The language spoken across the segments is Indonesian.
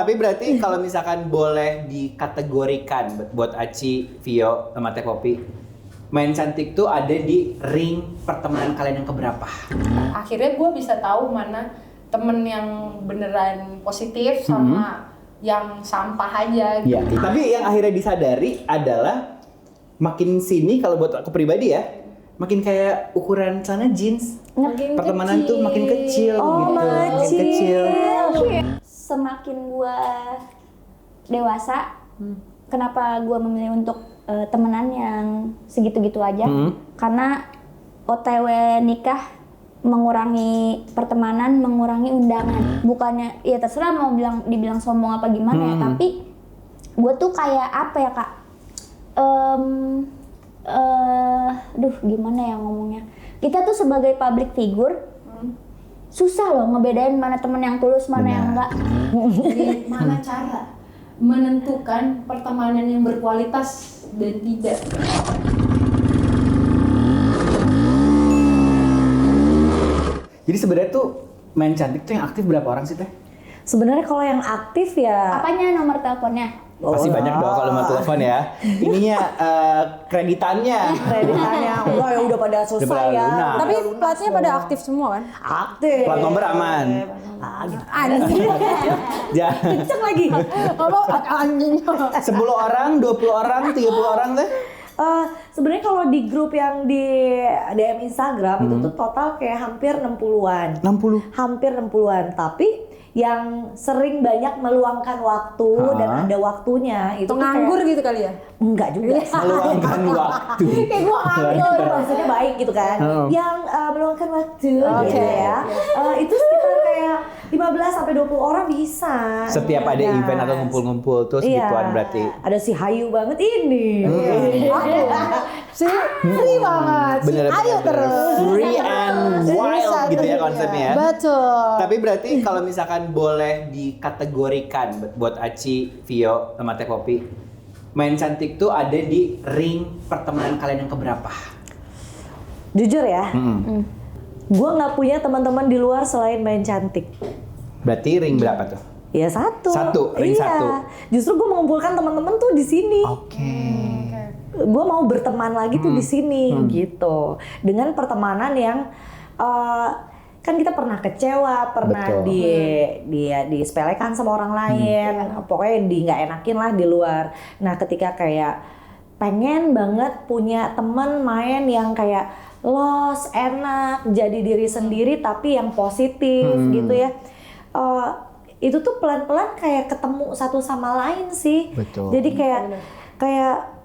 Tapi berarti kalau misalkan boleh dikategorikan buat Aci, Vio, sama Teh Popi, main cantik tuh ada di ring pertemanan kalian yang keberapa? Akhirnya gue bisa tahu mana temen yang beneran positif sama yang sampah aja gitu. Iya. Tapi yang akhirnya disadari adalah makin sini kalau buat aku pribadi ya, makin kayak ukuran celana jeans. Makin Pertemanan tuh makin kecil gitu. Makin kecil. Semakin gua dewasa, kenapa gua memilih untuk temenan yang segitu-gitu aja? Karena OTW nikah mengurangi pertemanan, mengurangi undangan. Bukannya ya terserah mau dibilang sombong apa gimana ya, tapi gue tuh kayak apa ya kak? Gimana ya ngomongnya? Kita tuh sebagai public figure susah loh ngebedain mana temen yang tulus, mana yang enggak. Jadi mana cara menentukan pertemanan yang berkualitas dan tidak? Jadi sebenarnya tuh main cantik tuh yang aktif berapa orang sih Teh? Sebenarnya kalau yang aktif ya Apanya nomor teleponnya? Pasti banyak dong kalau mau telepon ya. Ininya kreditannya. enggak ya udah pada selesai Udah pada ya. lunas. Tapi platnya pada aktif semua kan? Aktif. Plat nomor aman. Anjing. Jangan. Kenceng lagi. Ngomong anjing. 10 orang, 20 orang, 30 orang Teh? Sebenarnya kalau di grup yang di DM Instagram itu tuh total kayak hampir 60-an. 60. Hampir 60-an, tapi yang sering banyak meluangkan waktu dan ada waktunya itu tuh Nganggur kayak, gitu kali ya? enggak juga. Meluangkan waktu. Kayak gue nganggur, maksudnya baik gitu kan. Yang meluangkan waktu gitu ya. Itu sekitar kayak 15-20 orang bisa. Setiap ada event atau ngumpul-ngumpul tuh segituan berarti. Ada si Hayu banget ini. Free banget. Bener, Ayo terus. Free and wild gitu ya konsepnya. Betul. Tapi berarti kalau misalkan boleh dikategorikan buat Aci, Vio, sama Teh Popi, main cantik tuh ada di ring pertemanan kalian yang keberapa? Jujur ya, gue nggak punya teman-teman di luar selain main cantik. Berarti ring berapa tuh? Ya satu. Ring Iya. satu. Justru gue mengumpulkan teman-teman tuh di sini. Oke. Gue mau berteman lagi tuh di sini gitu. Dengan pertemanan yang kan kita pernah kecewa, pernah disepelekan sama orang lain, pokoknya nggak enakin lah di luar. Nah ketika kayak pengen banget punya temen main yang kayak los, enak, jadi diri sendiri tapi yang positif gitu ya. Itu tuh pelan-pelan kayak ketemu satu sama lain sih. Betul. Jadi kayak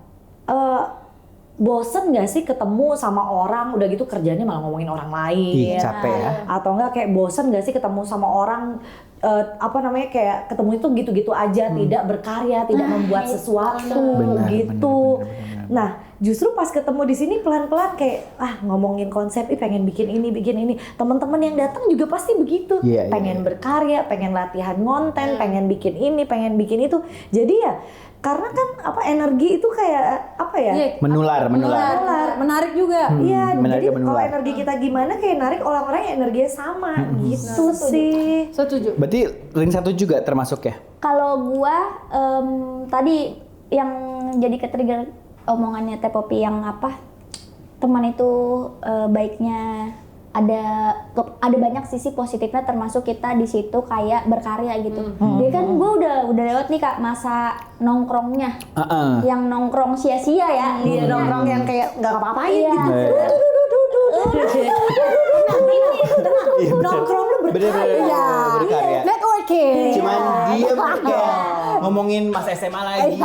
bosen gak sih ketemu sama orang udah gitu kerjanya malah ngomongin orang lain. Ih, capek ya. Atau enggak kayak bosen gak sih ketemu sama orang kayak ketemu itu gitu-gitu aja, tidak berkarya, tidak membuat sesuatu gitu. Benar. Nah, justru pas ketemu di sini pelan-pelan kayak ngomongin konsep, pengen bikin ini. Teman-teman yang datang juga pasti begitu. Pengen berkarya, pengen latihan konten, pengen bikin ini, pengen bikin itu. Jadi ya karena kan energi itu kayak Menular. Menarik juga. Iya, menarik jadi dan kalau menular. energi kita gimana kayak narik orang-orang yang energinya sama gitu sih. Setuju. Berarti ring satu juga termasuk ya? Kalau gua tadi yang jadi ke-trigger omongannya Teh Popi yang teman itu baiknya ada banyak sisi positifnya, termasuk kita di situ kayak berkarya gitu. Jadi kan gue udah lewat nih kak masa nongkrongnya, yang nongkrong sia-sia ya. Dia nongkrong yang kayak nggak apa-apain Iya. gitu. Nongkrong lu berkarya. Bener-bener berkarya. Networking. Cuman diem ya. Ngomongin masa SMA lagi.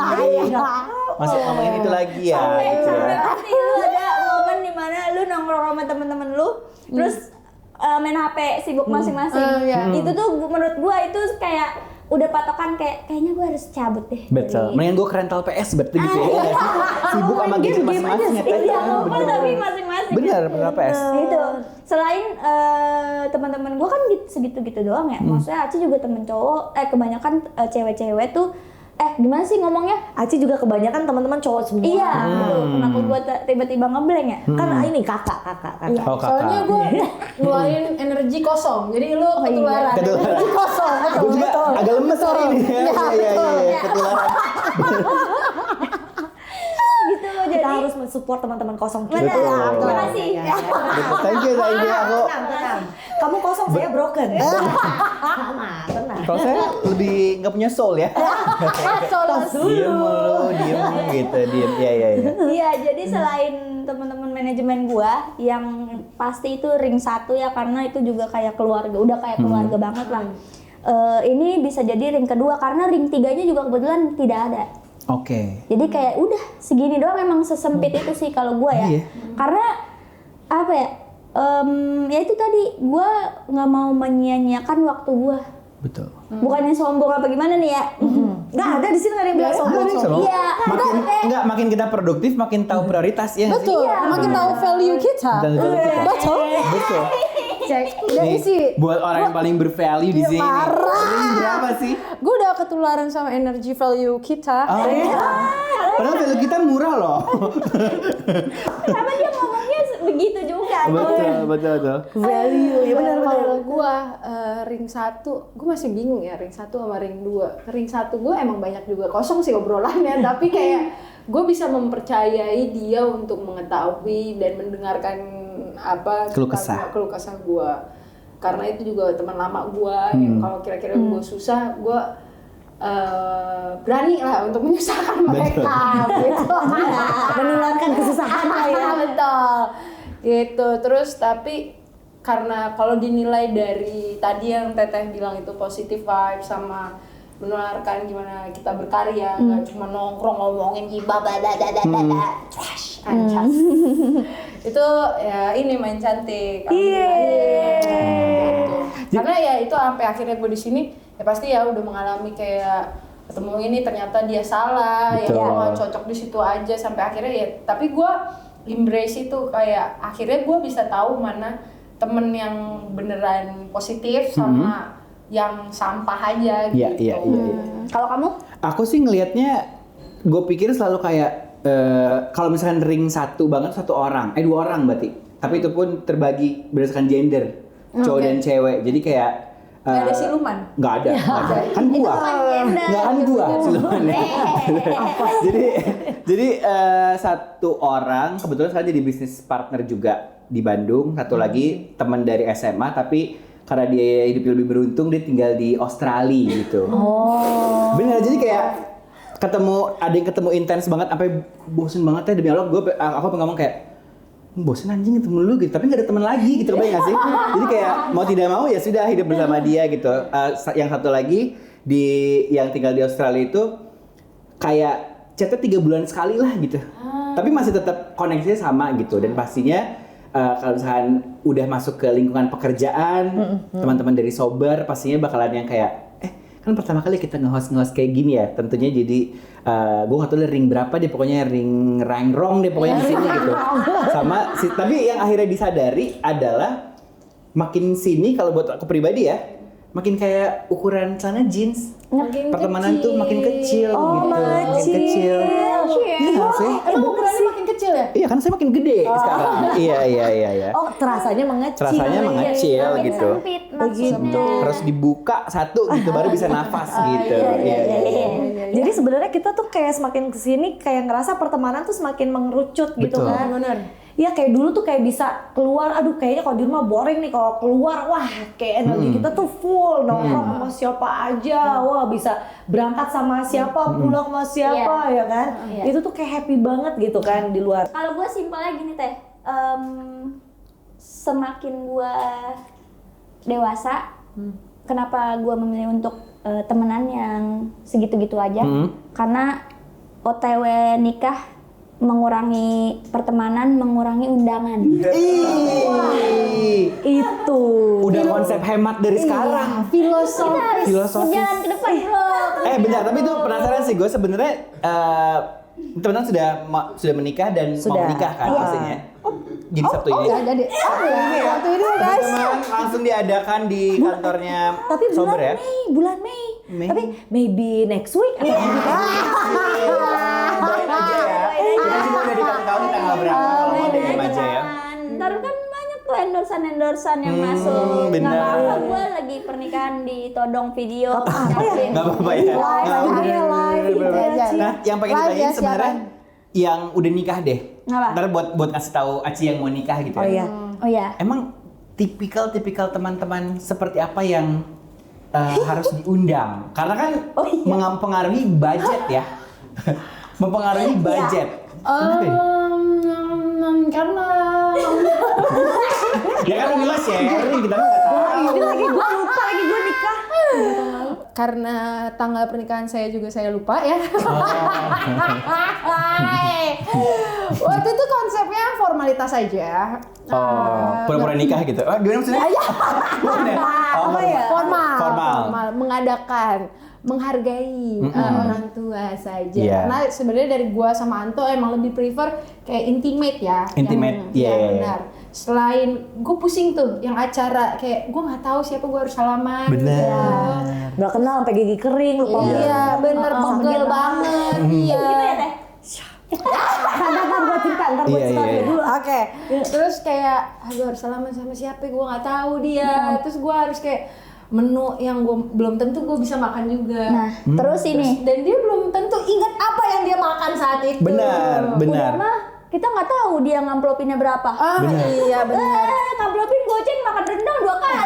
Masih ngomongin itu lagi ya. Gitu ya. Pasti lu ada momen dimana lu nongkrong sama temen-temen lu, terus main HP sibuk masing-masing. Itu tuh menurut gua itu kayak udah patokan kayaknya gua harus cabut deh. Betul. Mendingan gue ke rental PS berarti gitu ya. Sibuk sama game masing-masing ya. Iya, ngumpul tapi masing-masing. Bener, rental PS. Gitu. Selain teman-teman gue kan segitu-gitu doang ya. Maksudnya Aci juga temen cowok, kebanyakan cewek-cewek tuh Gimana sih ngomongnya? Aci juga kebanyakan teman-teman cowok semua. Iya, betul. Kenapa gua tiba-tiba ngeblank ya? Kan ini kakak. Iya, Oh, kakak. soalnya gue ngeluarin energi kosong, jadi lu ketularan. Ketularan. Energi kosong. Gue juga agak lemes hari ini. Iya, ketularan. Gitu loh, Kita jadi harus mensupport teman-teman kosong kita. benar. Betul. Terima kasih. Betul. Thank you aku. Tenang. Kamu kosong, saya broken. Tenang. Kalau saya lebih nggak punya soul ya. Diem mulu, diem gitu, diem. Iya. Iya, jadi selain teman-teman manajemen gua yang pasti itu ring 1 ya, karena itu juga kayak keluarga, udah kayak keluarga banget lah. Ini bisa jadi ring kedua karena ring 3-nya juga kebetulan tidak ada. Oke. Jadi kayak udah segini doang, emang sesempit itu sih kalau gua ya. Iya. Karena apa ya? Ya itu tadi gua nggak mau menyia-nyiakan waktu gua. Betul. Bukannya sombong apa gimana nih ya? Nggak ada di sini nggak ada yang bilang sombong. Iya. Makin kita produktif, makin tahu prioritas ya nggak sih? Betul, makin tahu value kita. Dan value kita. Betul. Betul. Cek. Jadi Nih, sih, buat orang yang paling bervalue di sini. Ring berapa sih? gue udah ketularan sama energi value kita. Oh. Padahal value kita murah loh. Kenapa dia ngomongnya begitu juga? Betul. Value, ya benar. Kalau gue ring 1, gue masih bingung ya ring 1 sama ring 2. Ring 1 gue emang banyak juga kosong sih obrolannya, tapi kayak gue bisa mempercayai dia untuk mengetahui dan mendengarkan Keluh kesah gue, karena itu juga teman lama gue. Yang kalau kira-kira gue susah, gue berani lah untuk menyusahkan mereka gitu. Menularkan kesusahan lah ya. Betul gitu. Terus tapi karena kalau dinilai dari tadi yang Teteh bilang itu positive vibe sama menularkan gimana kita berkarya, nggak cuma nongkrong ngomongin gibah trash ancas. Itu ya ini main cantik. Gitu. Karena ya itu sampai akhirnya gue di sini ya pasti ya udah mengalami kayak ketemu ini ternyata dia salah. Betul. Ya gue gak cocok di situ aja sampai akhirnya ya, tapi gue embrace itu, kayak akhirnya gue bisa tahu mana temen yang beneran positif sama yang sampah aja gitu. Iya. Kalau kamu? Aku sih ngelihatnya, gue pikir selalu kayak kalau misalkan ring 1 banget 1 orang, 2 orang berarti. Tapi itu pun terbagi berdasarkan gender, cowok dan cewek. Jadi kayak Gak ada siluman? Nggak ada. Kan gua. Nggak kan gua silumannya. jadi 1 orang kebetulan sekarang jadi bisnis partner juga di Bandung. 1 lagi teman dari SMA, tapi karena dia hidup lebih beruntung, dia tinggal di Australia gitu. Oh. Bener, jadi kayak ada yang ketemu intens banget sampai bosen banget ya, demi Allah. Aku ngomong kayak bosen anjing ketemu lu gitu, tapi nggak ada teman lagi gitu, kebayang nggak sih? Jadi kayak mau tidak mau ya sudah hidup bersama dia gitu. Yang 1 lagi yang tinggal di Australia itu kayak chatnya 3 bulan sekali lah gitu, tapi masih tetap koneksinya sama gitu. Dan pastinya kalau misalkan udah masuk ke lingkungan pekerjaan, teman-teman dari sober pastinya bakalan yang kayak kan pertama kali kita nge-host kayak gini ya, tentunya jadi gue nggak tahu ring berapa deh, pokoknya ring rong deh pokoknya di sini gitu. Tapi yang akhirnya disadari adalah makin sini, kalau buat aku pribadi ya, makin kayak ukuran celana jeans. Pertemanan tuh makin kecil gitu. Makin kecil. Iya sih. Emang ukurannya makin kecil ya? Iya kan saya makin gede sekarang. Iya. Oh, terasanya mengecil. Terasanya mengecil Makin gitu. sempit Begitu. maksudnya. Harus dibuka 1 gitu baru bisa nafas gitu. Iya. Jadi sebenarnya kita tuh kayak semakin kesini kayak ngerasa pertemanan tuh semakin mengerucut gitu Betul. kan. Bener. Ya kayak dulu tuh kayak bisa keluar, aduh kayaknya kalau di rumah boring nih, kalau keluar wah kayak energi kita tuh full, nongkrong sama siapa aja, wah bisa berangkat sama siapa, pulang sama siapa ya kan. Iya. Itu tuh kayak happy banget gitu kan di luar. Kalau gue simpelnya gini Teh, semakin gue dewasa, kenapa gue memilih untuk temenan yang segitu-gitu aja? Karena OTW nikah mengurangi pertemanan, mengurangi undangan. Itu. Udah konsep hemat dari sekarang. Kita harus Filosofis. berjalan ke depan bro. Bentar, tapi itu penasaran sih gue sebenarnya. Teman-teman sudah menikah dan mau menikah kan pastinya. Jadi Sabtu ini. Ya jadi. Waktu ini guys. Teman-teman langsung diadakan di kantornya Tapi Sober ya. bulan Mei. Tapi maybe next week atau Doain aja ya. Kita juga udah dikasih tahu di tanggal berapa kalau mau DM aja ya. Ntar kan banyak tuh endorsan yang masuk. bener. Nggak apa-apa, gue lagi pernikahan ditodong video. Nggak apa-apa ya. Nggak apa-apa. Nah, yang pengen Live ya, ditanyain sebenarnya yang udah nikah deh. Apa? Ntar buat ngasih tahu Aci yang mau nikah gitu. Oh iya. Oh ya. Emang tipikal teman-teman seperti apa yang harus diundang? Karena kan mempengaruhi budget ya. Mempengaruhi budget. Kenapa ya? Karena Ya kan lu bilang sharing, kita nggak tahu. Ini lagi gue lupa lagi gue nikah. Karena tanggal pernikahan saya juga saya lupa ya. Waktu itu konsepnya formalitas aja. Pura-pura nikah gitu. Oh, gimana maksudnya? Bukan ya? Apa ya? Formal. Mengadakan, menghargai orang tua saja. Iya. Karena sebenarnya dari gua sama Anto emang lebih prefer kayak intimate ya. Intimate, Yang- iya. yang benar. Selain gue pusing tuh yang acara kayak gue nggak tahu siapa gue harus salaman. Benar. Nggak kenal sampai gigi kering lupa. Iya, bener pegel banget. Iya. Gitu ya teh. Ntar gue cerita, ntar gue Iya, cerita iya. dulu. Oke, terus kayak gue harus salaman sama siapa, gue nggak tahu dia. Terus gue harus kayak menu yang gue belum tentu gue bisa makan juga. Nah, terus ini. Dan dia belum tentu ingat apa yang dia makan saat itu. Benar. Udah mah kita nggak tahu dia ngamplopinnya berapa. Ah iya benar. Ngamplopin goceng makan rendang 2 kali.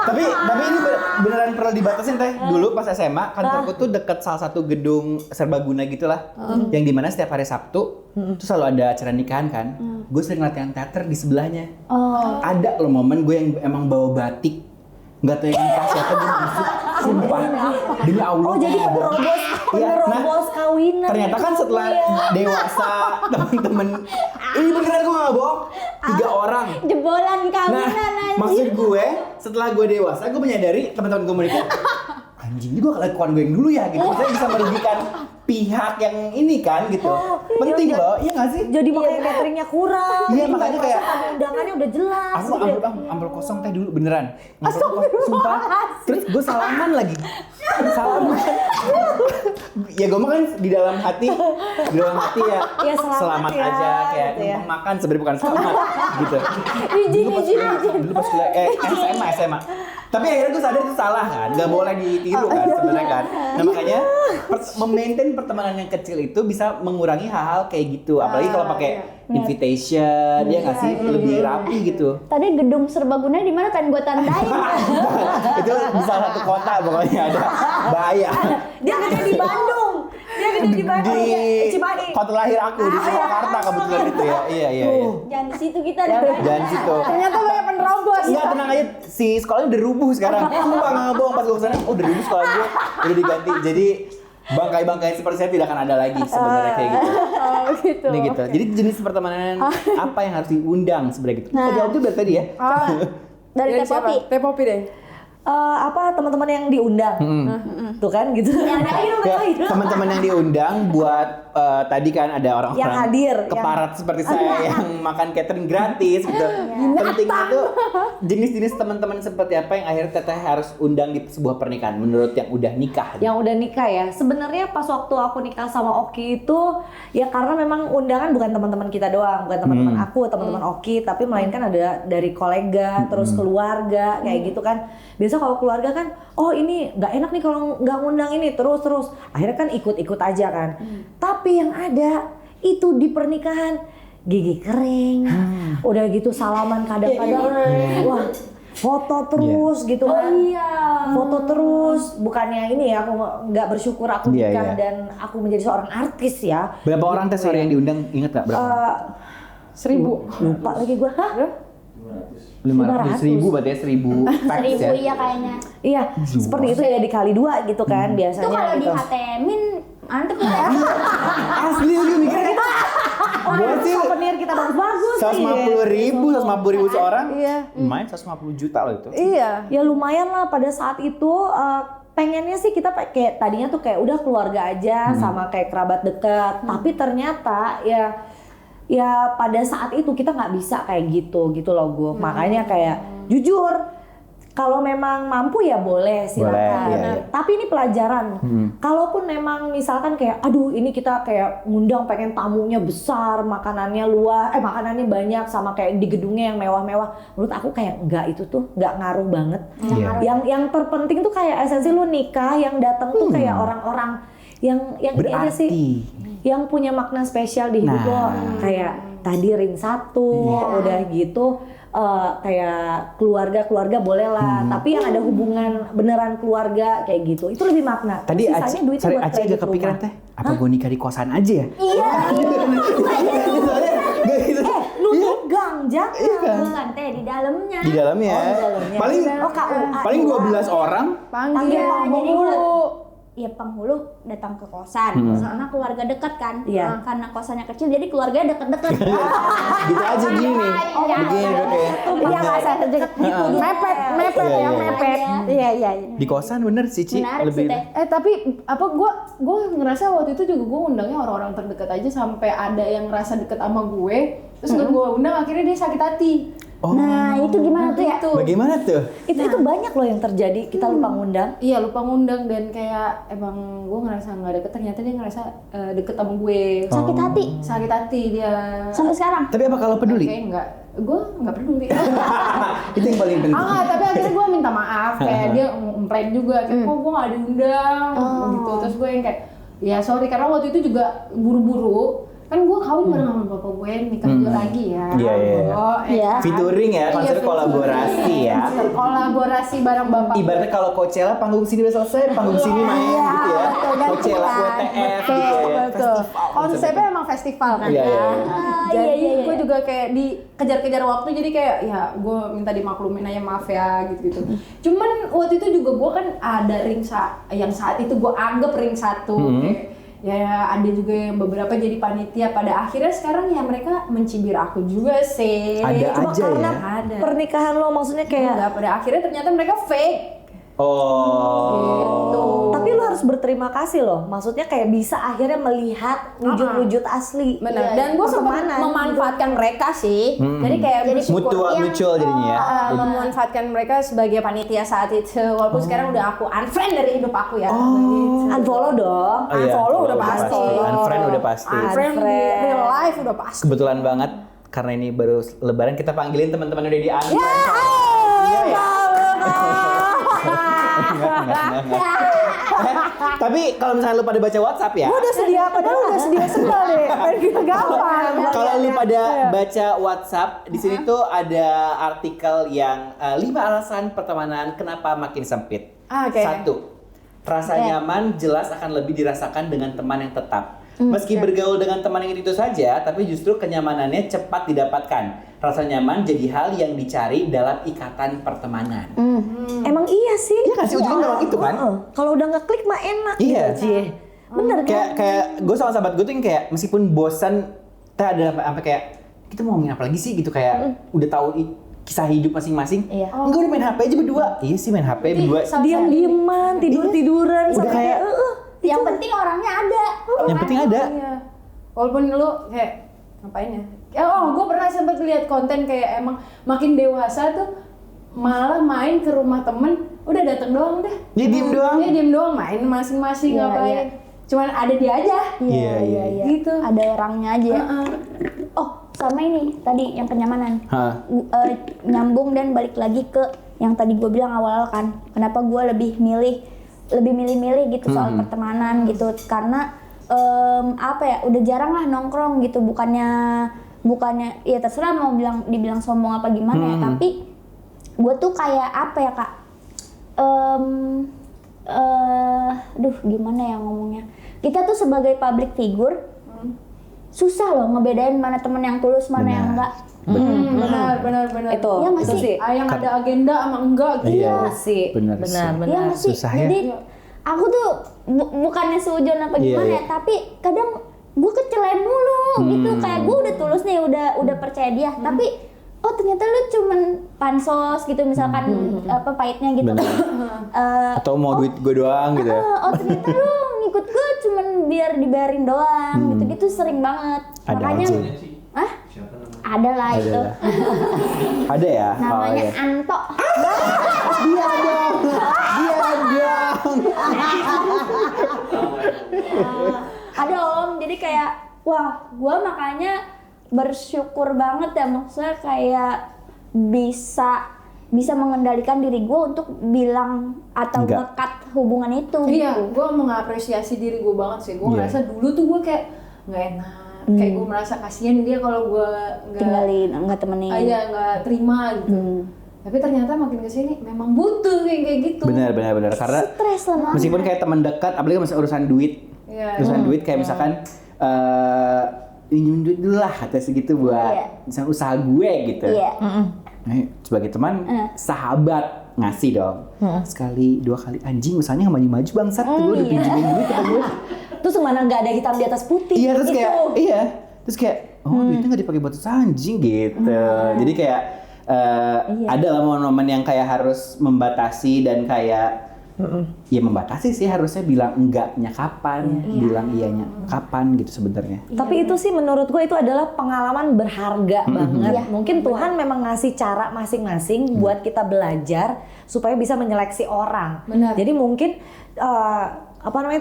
Tapi ini beneran perlu dibatasin teh. Dulu pas SMA kantorku tuh deket salah satu gedung serbaguna gitulah. Yang dimana setiap hari Sabtu tuh selalu ada acara nikahan kan. Gue sering latihan teater di sebelahnya. Ada loh momen gue yang emang bawa batik. Nggak tahu yang nikah siapa gue masuk. Sumpah. Demi Allah. Oh jadi penerobos kawinan. Ternyata kan setelah dewasa temen-temen ini beneran gue nggak bohong 3 orang. Jebolan kawinan Nah, maksud gue setelah gue dewasa gue menyadari teman-teman gue menikah anjing juga kelakuan gue yang dulu ya gitu. Saya bisa merugikan pihak yang ini kan gitu. Penting loh, iya nggak sih? Jadi makanya cateringnya kurang. Iya, makanya kayak undangannya udah jelas. aku amplop kosong teh dulu beneran. Amplop kosong, sumpah. Terus gue salaman lagi. Salaman. Ya gue makan di dalam hati ya, Ya, selamat ya, aja kayak gitu ya. makan sebenarnya bukan selamat gitu. Izin. Dulu pas kuliah SMA. Tapi akhirnya gue sadar itu salah kan, nggak boleh ditiru kan sebenarnya kan. Nah makanya memaintain pertemanan yang kecil itu bisa mengurangi hal-hal kayak gitu. Apalagi kalau pakai invitation, ya nggak sih lebih rapi gitu. Tadi gedung serbaguna di mana kan gue tandain. Itu di salah satu kota pokoknya ada bahaya. Dia gede di Bandung. Di Cimahi. kota lahir aku di Surakarta kebetulan itu ya. Iya. Jangan di situ kita. Dan situ. Ternyata banyak penerobos. Enggak, tenang aja, si sekolahnya udah rubuh sekarang. Sumpah nggak bohong, pas gue kesana, udah rubuh sekolah gue, udah diganti. Jadi bangkai-bangkai seperti saya tidak akan ada lagi sebenarnya kayak gitu. Gitu. Ini gitu. Jadi jenis pertemanan apa yang harus diundang sebenarnya gitu. Kita jawab juga tadi ya. Dari Teh Popi. Teh Popi deh. Apa teman-teman yang diundang? Tuh kan gitu. Ya, teman-teman yang diundang buat tadi kan ada orang-orang Yang hadir, keparat seperti saya yang makan catering gratis gitu. Pentingnya itu jenis-jenis teman-teman seperti apa yang akhirnya teteh harus undang di sebuah pernikahan menurut yang udah nikah. Yang udah nikah ya. Sebenarnya pas waktu aku nikah sama Oki itu ya karena memang undangan bukan teman-teman kita doang, bukan teman-teman aku, teman-teman Oki, tapi melainkan ada dari kolega, terus keluarga kayak gitu kan. Biasa kalau keluarga kan, oh ini nggak enak nih kalau nggak ngundang ini terus. Akhirnya kan ikut-ikut aja kan. Tapi yang ada itu di pernikahan gigi kering, udah gitu salaman kadang-kadang, wah foto terus gitu kan. Foto terus, bukannya ini ya aku nggak bersyukur aku Iya, nikah iya. dan aku menjadi seorang artis ya. Berapa orang tes sorry yang diundang inget gak berapa? 1000. Lupa lagi gue. 500.000 berarti ya 1.000 fax 1000 ya. iya kayaknya. Iya, seperti itu ya dikali 2 gitu kan biasanya. Itu kalau di gitu. HTM-in mantep ya. Asli lu mikir gitu. Gua sih Souvenir kita bagus-bagus sih. 150.000 seorang. Iya. Lumayan 150 juta loh itu. Iya. Ya lumayan lah pada saat itu pengennya sih kita kayak tadinya tuh kayak udah keluarga aja sama kayak kerabat dekat. Tapi ternyata ya pada saat itu kita nggak bisa kayak gitu loh gue. Makanya kayak jujur Kalau memang mampu ya boleh silakan. Boleh, iya. Tapi ini pelajaran. Kalaupun memang misalkan kayak, aduh ini kita kayak ngundang pengen tamunya besar, makanannya luas, makanannya banyak sama kayak di gedungnya yang mewah-mewah. Menurut aku kayak enggak, itu tuh enggak ngaruh banget. Yang terpenting tuh kayak esensi lu nikah yang datang tuh kayak orang-orang yang ini aja Berarti. sih, yang punya makna spesial di hidup lo. Kayak tadi ring 1 udah gitu. Kayak keluarga boleh lah, tapi yang ada hubungan beneran keluarga kayak gitu, itu lebih makna. Tadi Sisanya duitnya buat Aci agak kredit kepikiran rumah. teh, apa gue nikah di kosan aja ya? Iya. Soalnya gak gitu. Nutup gang, jangan. Bukan teh di dalamnya. Di dalamnya. Oh, di dalamnya. Paling KUA. paling 12 orang. Panggil Iya, jadi penghulu. Ya penghulu datang ke kosan, karena keluarga dekat kan. Iya. Karena kosannya kecil, jadi keluarganya deket-deket. Gitu aja gini. Begini oke. Iya nggak saya kerja gitu. Mepet Iya, ya iya. mepet. Iya. Di kosan bener sih Ci, Menarik lebih sih teh. Tapi apa gue ngerasa waktu itu juga gue undangnya orang-orang terdekat aja sampai ada yang ngerasa deket sama gue, terus gue undang akhirnya dia sakit hati. Oh. Nah, itu gimana tuh ya? Gitu. Bagaimana tuh? Itu banyak loh yang terjadi, kita lupa ngundang. Iya lupa ngundang dan kayak emang gue ngerasa nggak deket, ternyata dia ngerasa deket sama gue. Sakit hati Sakit hati dia. sampai sekarang. Tapi apa kalau peduli? Kayak enggak, gue nggak peduli. Itu yang paling penting. Tapi akhirnya gue minta maaf, kayak dia komplain juga, kayak kok gue nggak diundang, gitu. Terus gue yang kayak, ya sorry karena waktu itu juga buru-buru, kan gue kawin bareng sama bapak gue, nikah juga lagi ya. Iya, iya. Iya. Featuring ya, konsep Iya, kolaborasi ya. Kolaborasi bareng bapak. Ibaratnya kalau Coachella panggung sini udah selesai, panggung sini main gitu ya. Coachella WTF gitu ya. Betul. Konsepnya emang festival kan. Iya, iya. Jadi gue juga kayak dikejar-kejar waktu, jadi kayak ya gue minta dimaklumin aja, maaf ya gitu-gitu. Cuman waktu itu juga gue kan ada yang saat itu gue anggap ring 1. Kayak, ya ada juga yang beberapa jadi panitia, pada akhirnya sekarang ya mereka mencibir aku juga sih. Ada Cuma aja karena ya? ada. Pernikahan lo maksudnya kayak Enggak, pada akhirnya ternyata mereka fake. Oh. tapi lo harus berterima kasih loh, maksudnya kayak bisa akhirnya melihat wujud-wujud asli. Benar. Dan gue sempat Pertemanan. memanfaatkan mereka sih. Jadi kayak Mutual jadinya ya. memanfaatkan mereka sebagai panitia saat itu. Walaupun sekarang udah aku unfriend dari hidup aku ya. Unfollow dong. Oh, iya, Unfollow udah udah pasti. pasti. Unfriend udah pasti. Unfriend di Unfriend. real life udah pasti. Kebetulan banget karena ini baru lebaran kita panggilin teman-teman udah di unfriend. Iya ya. Tapi kalau misalnya lu pada baca WhatsApp ya. Udah sedia, padahal udah sedia sebel deh. Gampang. Kalau lu pada baca WhatsApp, di sini tuh ada artikel yang 5 alasan pertemanan kenapa makin sempit. Oke. 1. Rasa nyaman jelas akan lebih dirasakan dengan teman yang tetap. Meski bergaul dengan teman yang itu saja, tapi justru kenyamanannya cepat didapatkan. Rasa nyaman jadi hal yang dicari dalam ikatan pertemanan. Emang iya sih. Iya kan sih, ujungnya memang itu kan? Kalau udah ngeklik mah enak Iya. gitu, Cie. Bener kan? Kayak gue sama sahabat gue tuh yang kayak meskipun bosan, kita ada sampai kayak kita mau ngomongin apa lagi sih gitu, kayak udah tahu kisah hidup masing-masing. Iya. Enggak, udah main HP aja berdua. Iya sih, main HP berdua. Diam-diaman, tidur-tiduran Udah sampai kayak Yang penting orangnya ada. yang penting ada. Iya. Walaupun lu kayak ngapain ya? Gue pernah sempat lihat konten kayak emang makin dewasa tuh malah main ke rumah temen, udah dateng doang deh. Dia diem doang. Dia diem doang, main masing-masing Iya, ngapain. iya. Cuman ada dia aja. Iya, iya. Gitu. Ada orangnya aja. Heeh. Oh, sama ini tadi yang kenyamanan. Hah. Nyambung dan balik lagi ke yang tadi gue bilang awal kan. Kenapa gue lebih milih-milih gitu soal pertemanan gitu, karena apa ya, udah jarang lah nongkrong gitu, bukannya ya terserah mau dibilang sombong apa gimana ya, tapi gue tuh kayak apa ya Kak, gimana ya ngomongnya, kita tuh sebagai public figure susah loh ngebedain mana temen yang tulus, mana yang enggak. Benar. itu. Iya nggak itu sih? Yang ada agenda sama enggak gitu. Iya. sih. Benar benar, sih. benar. Iya nggak sih? Susah ya. Jadi aku tuh bukannya seujon apa Iya, gimana iya. ya, tapi kadang gue kecelain mulu gitu, kayak gue udah tulus nih, udah percaya dia, tapi oh ternyata lu cuman pansos gitu misalkan, apa pahitnya gitu. Atau mau duit gue doang gitu ya. Oh ternyata lu ngikut gue cuman biar dibayarin doang gitu sering banget. Ada Makanya aja. ada lah Ada itu. lah. Ada ya? Namanya Oh, iya. Anto. Dia dong. Ada om, jadi kayak wah gue makanya bersyukur banget ya, maksudnya kayak bisa mengendalikan diri gue untuk bilang atau Enggak. ngekat hubungan itu Iya, gitu. gue mengapresiasi diri gue banget sih. Gue Iya. ngerasa dulu tuh gue kayak nggak enak, kayak gue merasa kasihan dia kalau gue nggak Tinggalin, nggak temenin. iya nggak terima gitu. Tapi ternyata makin kesini memang butuh kayak gitu. Benar. Karena Stres lama. meskipun kayak teman dekat, apalagi masih urusan duit. Iya. Urusan duit kayak misalkan pinjem duit dulu lah kata segitu buat Iya. misalnya usaha gue gitu. Iya. Sebagai teman, sahabat ngasih dong. Sekali, 2 kali anjing misalnya nggak maju-maju bangsat tuh gue udah pinjemin duit ke gue. Terus mana nggak ada hitam di atas putih. Iya terus Itu. kayak terus kayak duitnya nggak dipakai buat usaha anjing gitu. Jadi kayak ada lah momen-momen yang kayak harus membatasi dan kayak ya membatasi sih, harusnya bilang enggaknya kapan, bilang iyanya kapan gitu sebenarnya. Tapi itu sih menurut gue itu adalah pengalaman berharga banget. Mungkin Tuhan memang ngasih cara masing-masing buat kita belajar supaya bisa menyeleksi orang. Benar. Jadi mungkin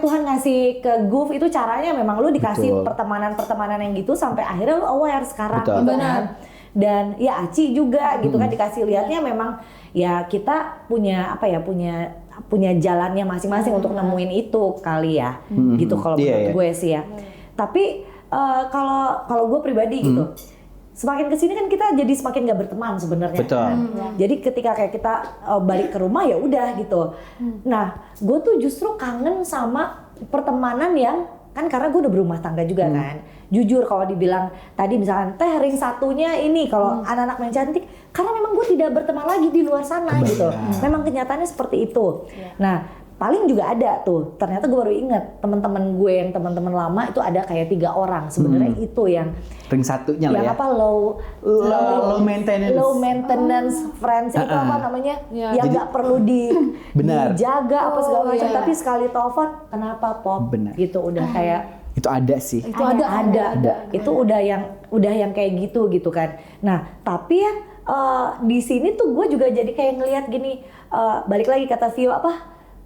Tuhan ngasih ke Guf itu caranya memang lu dikasih Betul. pertemanan yang gitu sampai akhirnya lu aware sekarang. Betul. gitu Benar. kan. Dan ya Aci juga gitu kan dikasih lihatnya memang ya kita punya punya jalannya masing-masing untuk nemuin itu kali ya. Gitu kalau Iya, menurut iya. gue sih ya. Tapi kalau gue pribadi gitu, semakin kesini kan kita jadi semakin gak berteman sebenarnya. Betul. Kan? Jadi ketika kayak kita balik ke rumah ya udah gitu. Nah, gue tuh justru kangen sama pertemanan yang kan karena gue udah berumah tangga juga kan. Jujur kalau dibilang tadi misalkan teh ring satunya ini kalau anak-anak main cantik, karena memang gue tidak berteman lagi di luar sana gitu. Memang kenyataannya seperti itu. Nah, paling juga ada tuh. Ternyata gue baru inget teman-teman gue yang teman-teman lama itu ada kayak 3 orang. Sebenarnya itu yang Ring satunya lah yang ya. apa Low maintenance. low maintenance friends itu apa namanya Iya. yang Jadi- nggak perlu Benar. dijaga apa segala macam iya. tapi sekali telepon kenapa pop Benar. gitu udah kayak Itu ada sih. itu ada itu udah yang kayak gitu kan. Nah tapi ya di sini tuh gue juga jadi kayak ngelihat gini, balik lagi kata Vio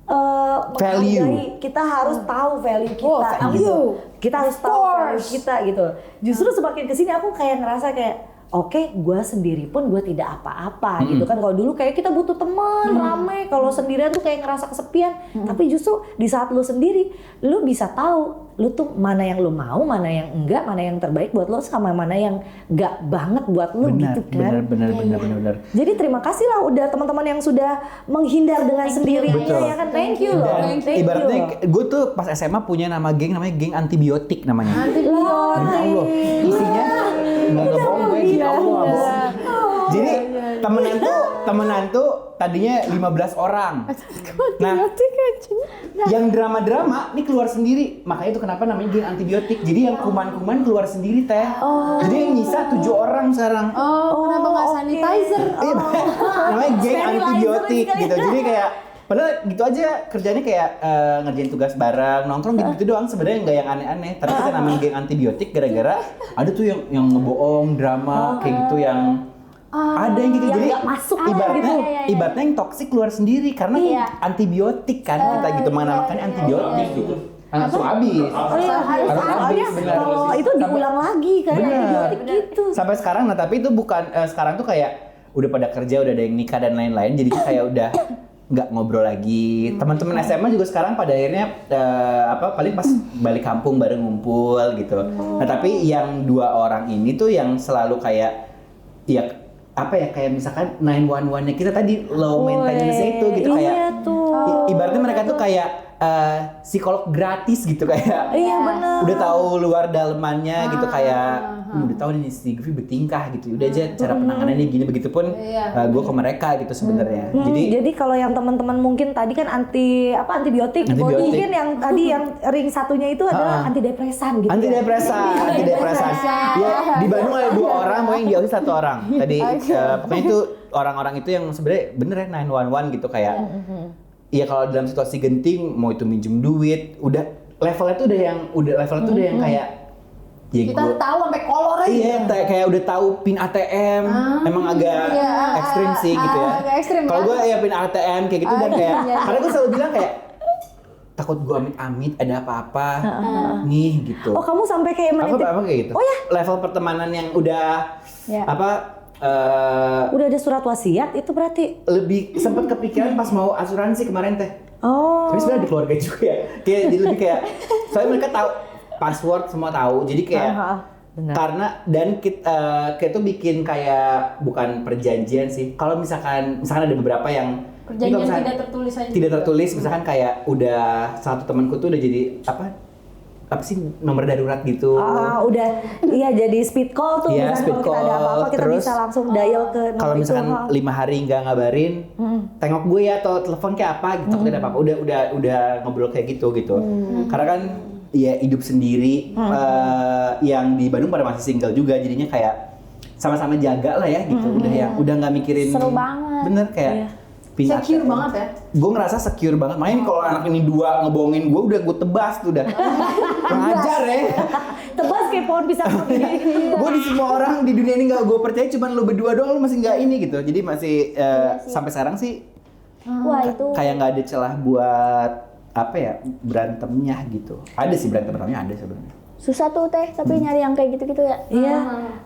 Value. menghargai, kita harus tahu value kita value. gitu. Kita harus tahu value course. kita gitu. Justru semakin kesini aku kayak ngerasa kayak oke, gue sendiri pun gue tidak apa-apa gitu kan. Kalau dulu kayak kita butuh teman rame, kalau sendirian tuh kayak ngerasa kesepian. Tapi justru di saat lu sendiri, lu bisa tahu lu tuh mana yang lu mau, mana yang enggak, mana yang terbaik buat lu, sama mana yang enggak banget buat lu gitu kan. Benar. Jadi terima kasih lah udah teman-teman yang sudah menghindar dengan sendirinya Betul. ya kan. Thank you loh. Dan Thank you. ibaratnya gue tuh pas SMA punya nama geng namanya geng antibiotik namanya. Demi Allah, isinya nggak bohong gue gitu. Jadi temenan tuh tadinya 15 orang. Nah, yang drama-drama nih keluar sendiri. Makanya itu kenapa namanya geng antibiotik. Jadi yang kuman-kuman keluar sendiri teh. Jadi yang nyisa 7 orang sekarang. Kenapa nggak sanitizer? Iya, namanya geng Sterilizer antibiotik sekali. gitu. Jadi kayak padahal gitu aja kerjanya kayak ngerjain tugas bareng, nongkrong gitu doang, sebenarnya nggak yang aneh-aneh. Tapi kita namanya geng antibiotik gara-gara ada tuh yang ngebohong, drama kayak gitu yang ada yang gitu. yang Jadi nggak masuk ibaratnya gitu. ibaratnya yang toksik keluar sendiri karena Iya. antibiotik kan kita gitu menamakannya antibiotik gitu. Langsung habis. Oh iya, Harus habis, benar. kalau itu diulang lagi kan Bener. antibiotik gitu. Sampai sekarang, nah tapi itu bukan sekarang tuh kayak udah pada kerja, udah ada yang nikah dan lain-lain, jadi kayak udah nggak ngobrol lagi. Teman-teman SMA juga sekarang pada akhirnya paling pas balik kampung bareng ngumpul gitu. Nah tapi yang 2 orang ini tuh yang selalu kayak ya kayak misalkan 911-nya kita tadi low maintenance itu gitu kayak Iya tuh. ibaratnya mereka tuh kayak psikolog gratis gitu kayak Iya benar. udah tahu luar dalemannya gitu kayak udah tahu nih si Goofy bertingkah gitu, udah aja cara penanganannya gini, begitupun gue ke mereka gitu sebenarnya. Jadi kalau yang teman-teman mungkin tadi kan antibiotik. Antibiotik. Mungkin yang tadi yang ring satunya itu adalah antidepresan gitu. antidepresan ya di Bandung ada 2 orang, mau yang di Aussie 1 orang tadi. Pokoknya itu orang-orang itu yang sebenarnya bener ya 911 gitu kayak ya kalau dalam situasi genting mau itu minjem duit udah levelnya tuh udah yang kayak ya Kita gua- tahu sampai kolor aja. Iya, kayak udah tahu pin ATM, emang agak iya, ekstrim sih gitu ya. agak ekstrim, Kalau kan? gue ya pin ATM kayak gitu dan kayak, iya. karena gue selalu bilang kayak takut gue amit-amit ada apa-apa nih gitu. Oh, kamu sampai kayak menitip. Apa kayak gitu? Oh ya? Level pertemanan yang udah Ya. Udah ada surat wasiat itu berarti. lebih sempat kepikiran pas mau asuransi kemarin teh. Oh. Tapi sebenarnya di keluarga juga ya. Kayak jadi lebih kayak soalnya mereka tahu password semua tahu. Jadi kayak Benar. karena dan kita tuh bikin kayak bukan perjanjian sih. Kalau misalkan ada beberapa yang Perjanjian ini kalau misalkan tidak tertulis aja. tidak tertulis, misalkan kayak udah satu temanku tuh udah jadi apa sih nomor darurat gitu. Udah iya jadi speed call tuh. Iya, misalnya speed kalau kita ada call. apa-apa kita Terus, bisa langsung dial ke nomor Kalau itu. misalkan 5 hari nggak ngabarin, tengok gue ya atau telepon kayak apa gitu, takutnya ada apa-apa. Udah ngobrol kayak gitu. Karena kan ya hidup sendiri, yang di Bandung pada masih single juga, jadinya kayak sama-sama jaga lah ya gitu. Udah nggak mikirin. Seru banget. Bener kayak. Secure banget ya. Gue ngerasa secure banget. Makanya kalau anak ini 2 ngebohongin gue tebas tuh udah. Ngajar ya. Tebas kayak pohon pisang begini. Gue di semua orang di dunia ini nggak gue percaya, cuman lu berdua doang lu masih nggak ini gitu. Jadi masih sampai sekarang sih Wah itu kayak nggak ada celah buat apa ya berantemnya gitu. Ada sih berantemnya ada sebenarnya. susah tuh teh, tapi nyari yang kayak gitu-gitu ya. Iya,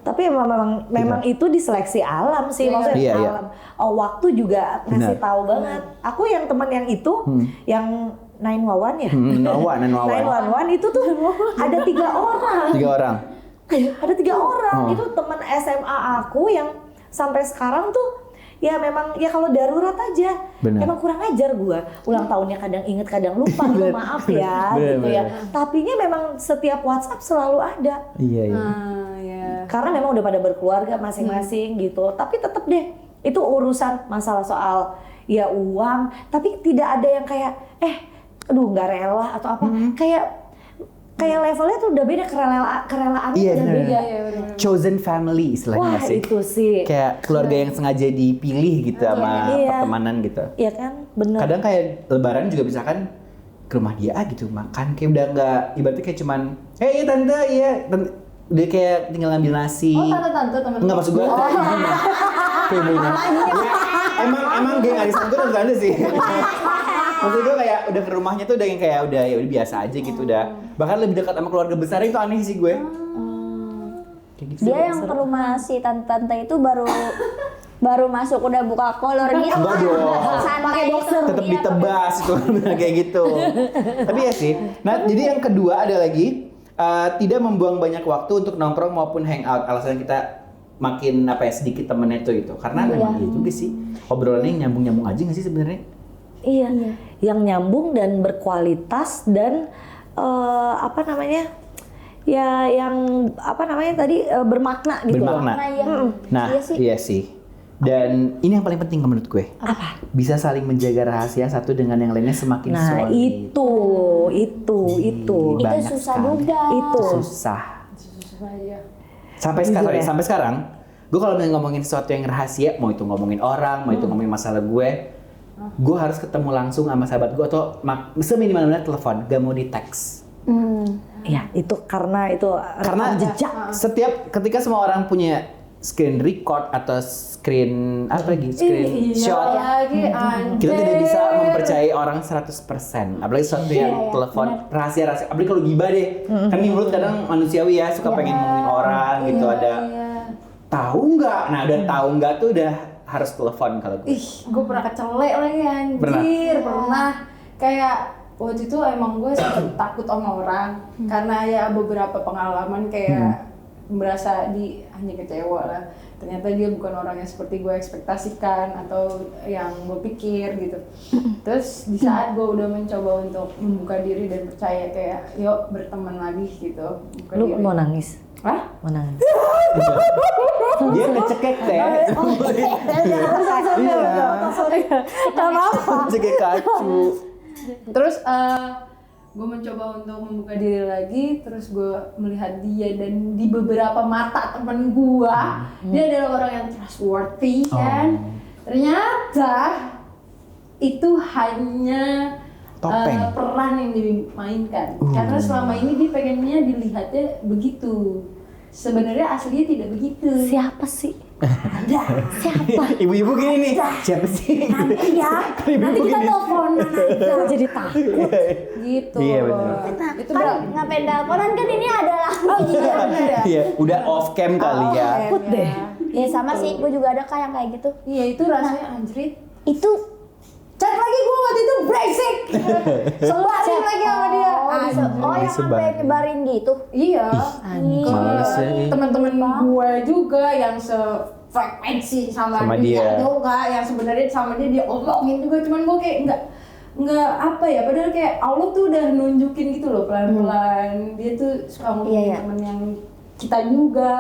tapi memang itu diseleksi alam sih, maksudnya Iya, iya. alam. Oh, waktu juga ngasih Benar. tahu banget. Aku yang teman yang itu, yang 911 ya. 911 itu tuh ada 3 orang. 3 orang. Ada 3 orang. Oh. Itu teman SMA aku yang sampai sekarang tuh ya memang ya kalau darurat aja. Benar. Emang kurang ajar gua. Ulang tahunnya kadang inget kadang lupa gitu, Benar. maaf ya Benar, gitu ya. benar. Tapinya memang setiap WhatsApp selalu ada. Iya iya. Ya. Karena memang udah pada berkeluarga masing-masing gitu. Tapi tetap deh itu urusan masalah soal ya uang, tapi tidak ada yang kayak aduh nggak rela atau apa. Kayak levelnya tuh udah beda, kerelaannya Iya udah benar. beda. Chosen family istilahnya Wah, sih. itu sih. Kayak keluarga yang sengaja dipilih gitu sama Iya. pertemanan gitu. Iya kan, bener. Kadang kayak lebaran juga misalkan ke rumah dia gitu makan kayak udah nggak ibaratnya kayak cuman iya tante udah kayak tinggal ngambil nasi. Oh, tante-tante teman-teman. Enggak maksud gue kayak ibunya. Ya, emang geng arisan gue tante sih. Maksud gue kayak udah ke rumahnya tuh udah yang kayak udah biasa aja gitu udah. Bahkan lebih dekat sama keluarga besar itu aneh sih gue. Kayak gitu. Dia yang ke rumah si tante-tante itu baru masuk udah buka kolor gitu. Enggak dong. Santai gitu. Tetap Iya, ditebas itu kayak gitu. Tapi ya sih. Nah, jadi yang kedua ada lagi tidak membuang banyak waktu untuk nongkrong maupun hangout. Alasan kita makin sedikit temennya itu karena memang iya juga sih. Obrolannya nyambung-nyambung aja nggak sih sebenarnya? Iya, yang nyambung dan berkualitas dan ya yang tadi bermakna gitu. Bermakna. Nah, iya. Nah, Iya sih. iya sih. Dan ini yang paling penting menurut gue. Apa? Bisa saling menjaga rahasia satu dengan yang lainnya semakin Nah, solid. itu. Itu Banyak susah sekali. juga. Itu. Susah. Iya. Sampai Jujur sekarang, ya. sampai sekarang, gue kalau ngomongin sesuatu yang rahasia, mau itu ngomongin orang, mau itu ngomongin masalah gue harus ketemu langsung sama sahabat gue atau seminimalnya telepon, gak mau di teks. Ya, itu karena itu Karena rekam jejak. setiap ketika semua orang punya screen record atau screen screen shot, Lagi kita tidak bisa mempercayai orang 100%. Apalagi sesuatu yang telepon rahasia, apalagi kalau gibah deh. Kan nih mulut kadang manusiawi ya, suka pengen ngomongin orang gitu ada. Tahu nggak? Nah, udah tahu nggak tuh udah harus telepon kalau gue. Ih, gue pernah kecelek lagi anjir. Pernah. Kayak waktu itu emang gue sempet takut sama orang karena ya beberapa pengalaman kayak merasa hanya kecewa lah. Ternyata dia bukan orang yang seperti gue ekspektasikan atau yang gue pikir gitu. Terus di saat gue udah mencoba untuk membuka diri dan percaya kayak yuk berteman lagi gitu. Buka Lu diri. mau nangis? Hah? Mau nangis? Dia kecekek teh. Sorry. Kecekek kacu. Terus gue mencoba untuk membuka diri lagi, terus gue melihat dia dan di beberapa mata temen gue, dia adalah orang yang trustworthy kan. Ternyata itu hanya peran yang dimainkan. Karena selama ini dia pengennya dilihatnya begitu. Sebenarnya aslinya tidak begitu. Siapa sih? Ada. Siapa? Ibu-ibu gini nih, siapa sih? Nanti ya. Nanti kita teleponan aja. Jadi takut. Gitu. Iya, benar. Itu Kan ngapain teleponan kan ini adalah Iya, udah off cam kali ya. Takut deh. ya sama sih, gue juga ada kayak gitu. Iya itu rasanya anjrit. Itu Chat lagi gue waktu itu brengsek. Sebarin lagi sama dia. oh yang sampai nyebarin gitu. Iya. Males ya. Teman-teman gue juga yang sefrekuensi sama Sama dia dia. juga, yang sebenarnya sama dia diomongin juga, cuman gue kayak nggak apa ya, padahal kayak Allah tuh udah nunjukin gitu loh pelan-pelan. Dia tuh suka ngomongin Iya. temen yang kita juga.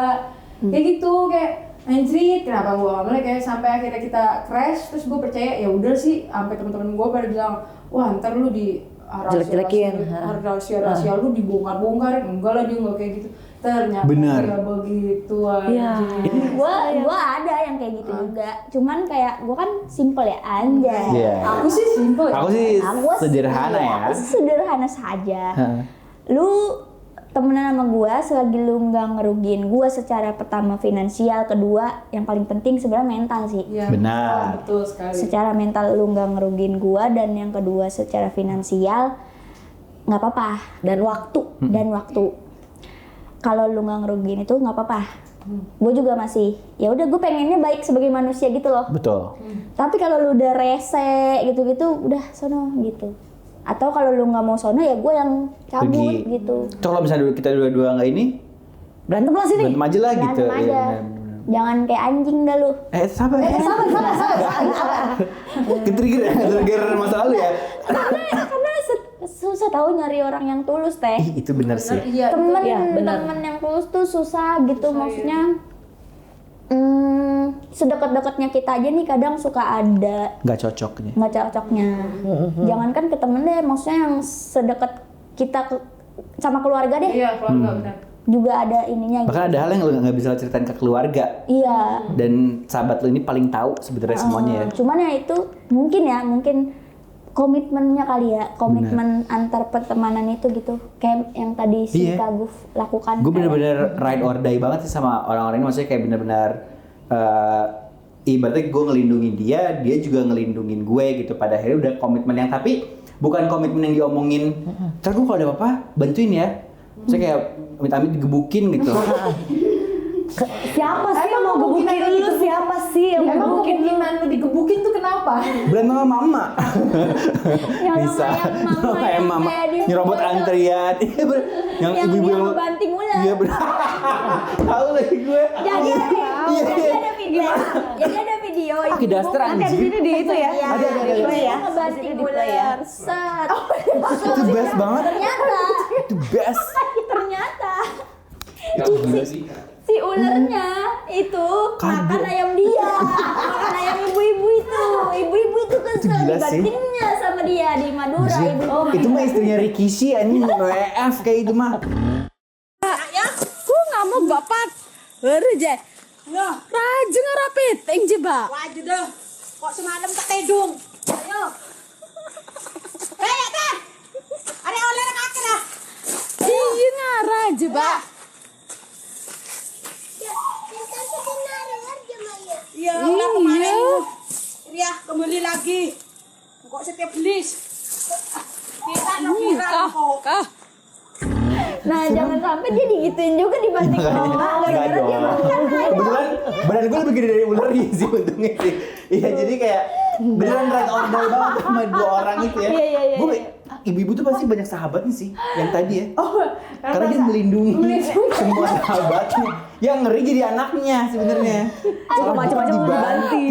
Kayak gitu, kayak anjrit, kenapa gue gak mulai, kayak sampai akhirnya kita crash. Terus gue percaya ya udah sih, sampai teman-teman gue pada bilang, wah ntar lu di Jelek-jelekin. rahasia lu dibongkar-bongkar. Enggak lah, dia nggak kayak gitu. Ternyata Benar. nggak begitu Iya. aja. Gua ada yang kayak gitu juga. Cuman kayak gua kan simple ya anjay. Iya. Aku sih simple. Aku sih Aku sederhana ya. Aku sederhana saja. Hah. Lu temenan sama gua selagi lu nggak ngerugiin gua secara pertama finansial, kedua yang paling penting sebenarnya mental sih. Iya, Benar. betul sekali. Secara mental lu nggak ngerugiin gua, dan yang kedua secara finansial nggak apa-apa, Dan waktu. dan waktu. Kalau lu nggak ngerugiin itu nggak apa-apa. Gue juga masih, ya udah gue pengennya baik sebagai manusia gitu loh. Betul. Tapi kalau lu udah rese gitu-gitu, udah sono gitu. Atau kalau lu nggak mau sono ya gue yang cabut Pergi. gitu. Tuh kalau misalnya kita dua-dua nggak ini, Berantem lah sini. berantem aja lah gitu. Berantem aja. Iya, benar. Jangan kayak anjing dah lu. Sabar. Sabar. Ketrigger masa lalu ya. Karena susah tahu nyari orang yang tulus teh. Ih, itu benar sih. Iya, Temen Iya, benar. temen yang tulus tuh susah gitu, Susah, iya. maksudnya. Sedekat-dekatnya kita aja nih kadang suka ada Nggak cocoknya. nggak cocoknya. Jangankan ke temen deh, maksudnya yang sedekat kita sama keluarga deh Iya, keluarga benar. juga ada ininya gitu. Bahkan ada hal yang lo nggak bisa lo ceritain ke keluarga. Iya. Dan sahabat lo ini paling tahu sebenarnya semuanya ya. Cuman ya itu mungkin komitmennya kali ya, komitmen antar pertemanan itu gitu, kayak yang tadi si Iya. Kaguf lakukan. Gue kayak- bener-bener ride or die banget sih sama orang-orang ini, maksudnya kayak bener-bener ibaratnya gue ngelindungin dia, dia juga ngelindungin gue gitu. Pada akhirnya udah komitmen yang, tapi bukan komitmen yang diomongin, ntar gue kalau ada apa-apa bantuin ya. Maksudnya kayak amit-amit digebukin gitu. Siapa sih yang mau gebukin lu? Siapa sih yang mau Emang gebukin lu? kemungkinan lu digebukin tuh kenapa? Berantem sama mama. Nyolong Bisa. ayam mama, Kayak yang kayak di nyerobot foto. antrian. Iya, bener. Yang ibu-ibu yang ngebanting ular. Iya bener. Tahu lagi gue. Jadi Iya, jadi iya. ada video. Jadi ada video Pakai ibu daster Nanti ada anjing. sini di itu ya. Iya, Ada, ada. dia ya. ngebanting Di play ya. ular. Set. Itu best banget. Ternyata Itu best. ternyata Gila sih. si ularnya itu makan ayam dia, makan ayam ibu-ibu itu. Ibu-ibu itu kesel gila sih. dibantingnya sama dia di Madura. Anjir, Ibu. itu mah istrinya Rikishi anjing, WF kayak itu mah. Ku nggak mau bapak. Baru je. Rajin ngerapit, yang jebak. Wajib dah. Kok semalam tak tedung. Ayo. Hei, teh. Ada oleh kaki dah. Iya ngarah jebak. Iya, udah kemarin. Iya, kembali lagi. Kok setiap belis. Kita viral kok. Kah? Nah, jangan sampai dia digituin juga dibanting orang gara-gara Enggak dia dong. makan ayam. Kebetulan badan gue lebih gede dari ular sih untungnya sih. Iya, jadi kayak beneran ride or die banget sama dua orang itu ya. Iya. Gue ibu-ibu tuh pasti banyak sahabatnya sih yang tadi ya. Karena dia melindungi semua sahabatnya. Yang ngeri jadi anaknya sebenarnya. Cuma macam-macam udah dibanting.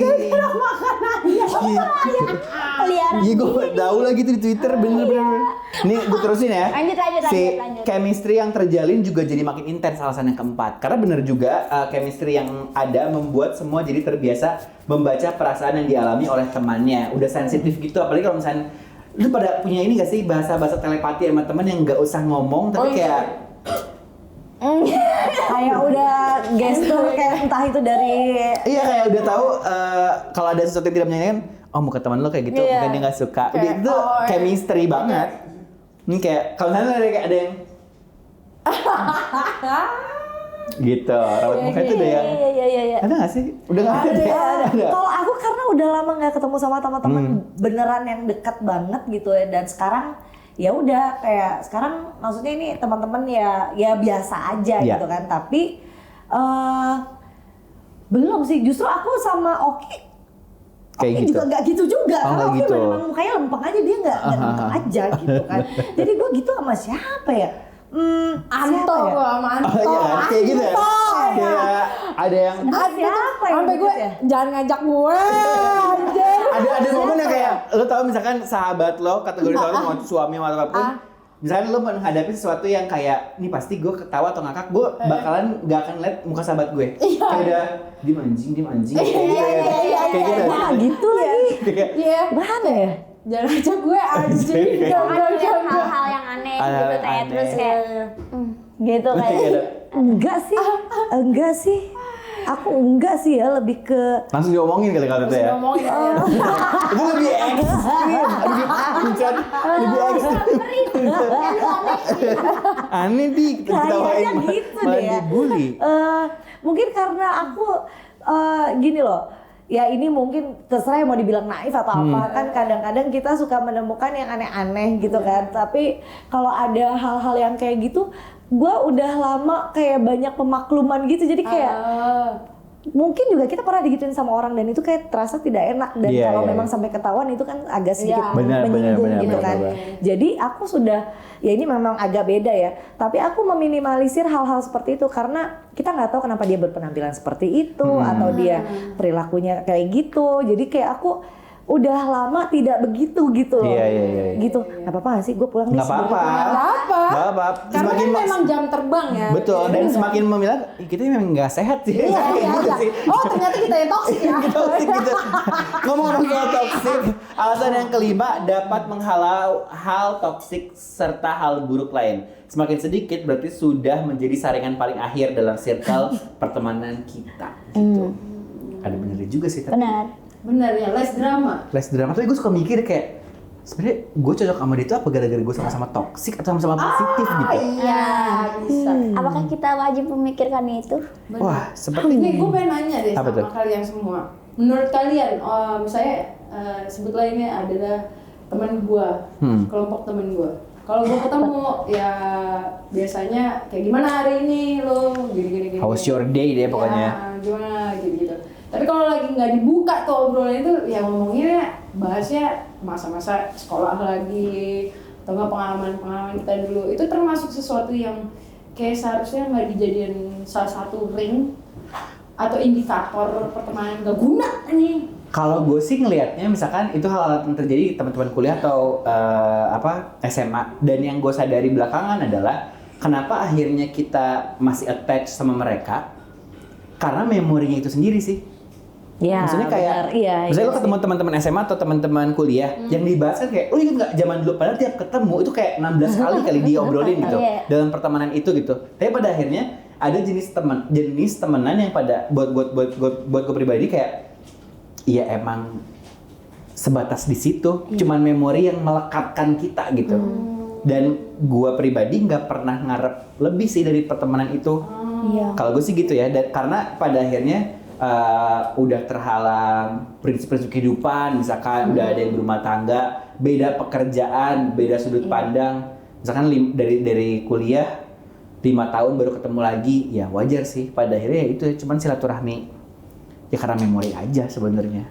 Peliharaan Iya, gue tahu lagi tuh di Twitter bener-bener. Nih gue terusin ya. Lanjut. Si chemistry yang terjalin juga jadi makin intens, alasan yang keempat. Karena bener juga chemistry yang ada membuat semua jadi terbiasa membaca perasaan yang dialami oleh temannya. Udah sensitif gitu, apalagi kalau misalnya lu pada punya ini gak sih bahasa-bahasa telepati sama temen yang nggak usah ngomong tapi kayak Kayak udah gestur kayak entah itu dari iya kayak udah tahu kalau ada sesuatu yang tidak menyenangkan, oh muka teman lo kayak gitu, Iya. bukan dia nggak suka. Kayak, Itu oh, chemistry banget. Ini kayak kalau misalnya ada yang gitu, rambut muka itu udah yang Iya. ada nggak sih? Udah nggak ada. Ada. Kalau aku karena udah lama nggak ketemu sama teman-teman beneran yang dekat banget gitu ya, dan sekarang ya udah kayak sekarang maksudnya ini teman-teman ya biasa aja Iya. gitu kan, tapi belum sih, justru aku sama Oki Kayak Oki gitu. juga nggak gitu juga, Oh, karena nggak Oki gitu. memang mukanya lempeng aja, dia nggak lempeng aja gitu kan. Jadi gue gitu sama siapa ya? Anto Siapa ya? gua sama Anto. Oh iya kan? Kayak gitu ya? Kayak ada yang Siapa yang Sampai gue gitu ya? jangan ngajak gue anjir. ada momen yang kayak lo tau misalkan sahabat lo kategori sahabat mau suami atau apapun, misalkan lo menghadapi sesuatu yang kayak nih pasti gue ketawa atau ngakak, gue bakalan gak akan liat muka sahabat gue. Kayak udah diem anjing kayak gitu. Kayak gitu. Wah gitu lagi. Kayak Iya. Mana ya? Jangan ngajak gue anjing. Kan hal-hal yang aneh Hal-hal gitu yang kayak aneh. terus kayak gitu kayak. Enggak sih. Aku enggak sih ya, lebih ke langsung diomongin kali kalau itu ya. Ngomongin ya. Itu lebih ekstrim, lebih ekstrim. Aneh di ketawain Kayaknya gitu malah deh ya. dibully. Mungkin karena aku gini loh. Ya ini mungkin terserah mau dibilang naif atau apa, kan kadang-kadang kita suka menemukan yang aneh-aneh gitu kan. Tapi kalau ada hal-hal yang kayak gitu, gue udah lama kayak banyak pemakluman gitu, jadi kayak mungkin juga kita pernah digituin sama orang dan itu kayak terasa tidak enak, dan Iya, kalau iya, memang iya. sampai ketahuan itu kan agak sedikit Benar, menyinggung benar, gitu benar, kan. benar. Jadi aku sudah, ya ini memang agak beda ya, tapi aku meminimalisir hal-hal seperti itu karena kita nggak tahu kenapa dia berpenampilan seperti itu atau dia perilakunya kayak gitu. Jadi kayak aku udah lama tidak begitu gitu loh. Iya. Gitu. Nggak apa-apa nggak sih? Gue pulang Nggak sebelum apa-apa. itu. Nggak apa. Nggak apa. Karena kan memang jam terbang ya. Betul, dan semakin memilah kita memang nggak sehat sih. Iya. Gitu sih. Oh ternyata kita yang toksik ya. Toxic gitu. Ngomong-ngomong soal toxic, alasan yang kelima dapat menghalau hal toxic serta hal buruk lain. Semakin sedikit berarti sudah menjadi saringan paling akhir dalam circle pertemanan kita. Gitu. Ada benernya juga sih. Tapi Benar. Bener ya, less drama. less drama. Tapi gue suka mikir kayak sebenarnya gue cocok sama dia itu apa gara-gara gue sama-sama toxic atau sama-sama positif gitu. Iya, bisa. Apakah kita wajib memikirkan itu? Wah, seperti Nih gue pengen nanya deh Apa sama tuh? kalian semua. Menurut kalian, misalnya sebutlah ini adalah teman gue, kelompok teman gue. Kalau gue ketemu ya biasanya kayak gimana hari ini lo gini. How's your day deh pokoknya. Ya, gimana gitu. Tapi kalau lagi nggak dibuka tuh obrolan itu, ya ngomongnya bahasnya masa-masa sekolah lagi atau nggak pengalaman kita dulu. Itu termasuk sesuatu yang kayak seharusnya nggak dijadiin salah satu ring atau indikator pertemanan gak guna nih. Kalau gue sih ngelihatnya misalkan itu hal-hal yang terjadi di teman-teman kuliah atau SMA, dan yang gue sadari belakangan adalah kenapa akhirnya kita masih attach sama mereka karena memorinya itu sendiri sih. Ya, Maksudnya kayak, benar. Iya, misalnya iya lo ketemu teman-teman SMA atau teman-teman kuliah yang dibahas kan kayak, lo inget nggak zaman dulu, padahal tiap ketemu itu kayak 16 kali kali diobrolin gitu Iya. dalam pertemanan itu gitu. Tapi pada akhirnya ada jenis temenan yang pada buat gue pribadi kayak, iya emang sebatas di situ, cuman memori yang melekatkan kita gitu. Dan gue pribadi nggak pernah ngarep lebih sih dari pertemanan itu. Iya. Kalau gue sih gitu ya, dan karena pada akhirnya udah terhalang prinsip-prinsip kehidupan, misalkan udah ada yang berumah tangga, beda pekerjaan, beda sudut pandang, misalkan dari kuliah 5 tahun baru ketemu lagi, ya wajar sih pada akhirnya ya itu cuman silaturahmi ya karena memori aja sebenarnya.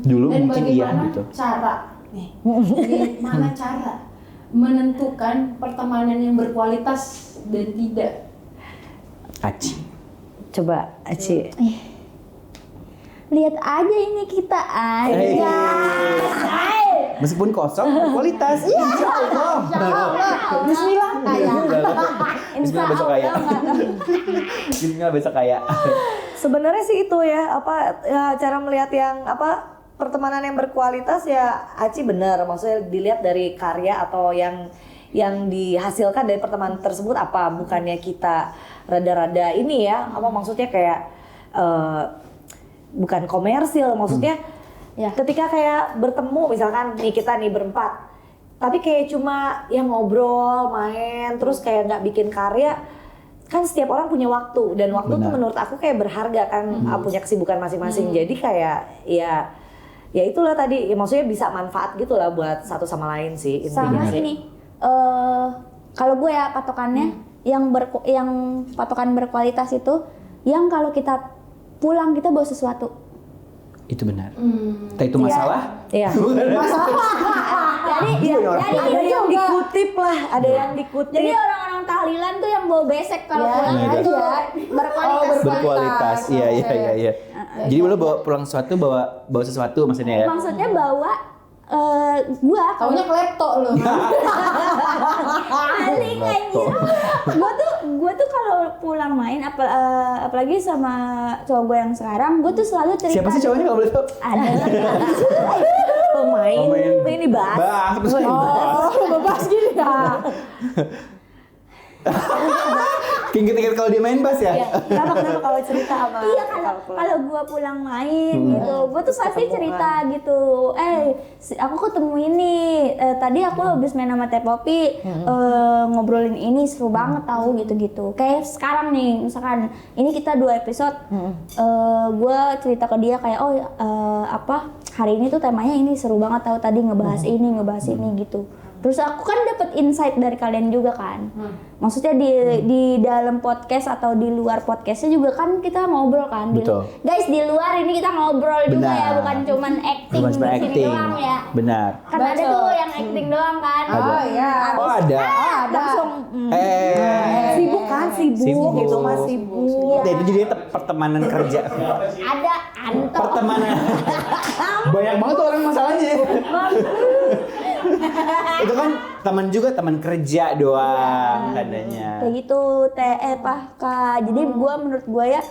Dulu Dan mungkin iya bagaimana gitu. cara nih, bagaimana cara menentukan pertemanan yang berkualitas dan tidak? Aci. Coba Aci. Lihat aja ini kita Hey. aja. Meskipun kosong, berkualitas. Insya Allah. Bismillah kaya. Bismillah besok kaya. Bismillah besok kaya. Sebenarnya sih itu ya, cara melihat yang pertemanan yang berkualitas ya Aci bener, maksudnya dilihat dari karya atau yang dihasilkan dari pertemanan tersebut apa, bukannya kita rada-rada ini ya, maksudnya kayak bukan komersil, maksudnya Ya. Ketika kayak bertemu misalkan nih kita nih berempat, tapi kayak cuma ya ngobrol, main, terus kayak nggak bikin karya. Kan setiap orang punya waktu dan waktu tuh menurut aku kayak berharga kan, punya kesibukan masing-masing. Jadi kayak ya itulah tadi ya, maksudnya bisa manfaat gitu lah buat satu sama lain sih intinya. Sama ini kalau gue ya patokannya yang patokan berkualitas itu yang kalau kita pulang kita bawa sesuatu. Itu benar. Entah itu masalah. Iya. Jadi Ada yang dikutip lah, ada yang dikutip. Jadi orang-orang tahlilan tuh yang bawa besek kalau pulang Iya, itu berkualitas. Berkualitas. Iya. Jadi lo bawa pulang sesuatu, bawa sesuatu maksudnya ya. Maksudnya bawa gua Taunya klepto loh. paling anjir. Gua tuh kalau pulang main apalagi sama cowok gue yang sekarang, gua tuh selalu cerita. Siapa sih cowoknya kalau boleh tahu? Ada. pemain ini bahas. Bebas gini ya. King kalau dia main bass ya? Kenapa kalau cerita sama Iya kalau gua pulang main gitu, gua tuh pasti cerita gitu. Aku ketemu ini. Tadi aku habis main sama Teh Popi, ngobrolin ini seru banget tahu gitu-gitu. Kayak sekarang nih, misalkan ini kita 2 episode, gua cerita ke dia kayak hari ini tuh temanya ini seru banget tahu tadi ngebahas ini gitu. Terus aku kan dapat insight dari kalian juga kan. Maksudnya di dalam podcast atau di luar podcastnya juga kan kita ngobrol kan. Betul. Guys, di luar ini kita ngobrol juga ya, bukan cuman acting Bukan cuma di sini acting. doang ya. Benar. Kan ada tuh yang acting doang kan. Oh iya. Oh ada. Langsung sibuk kan, sibuk gitu mas sibuk. Itu jadi pertemanan kerja. ada Anto. Pertemanan. Banyak banget tuh orang masalahnya. Itu kan teman kerja doang tandanya. Kayak gitu, Kak. Jadi menurut gua ya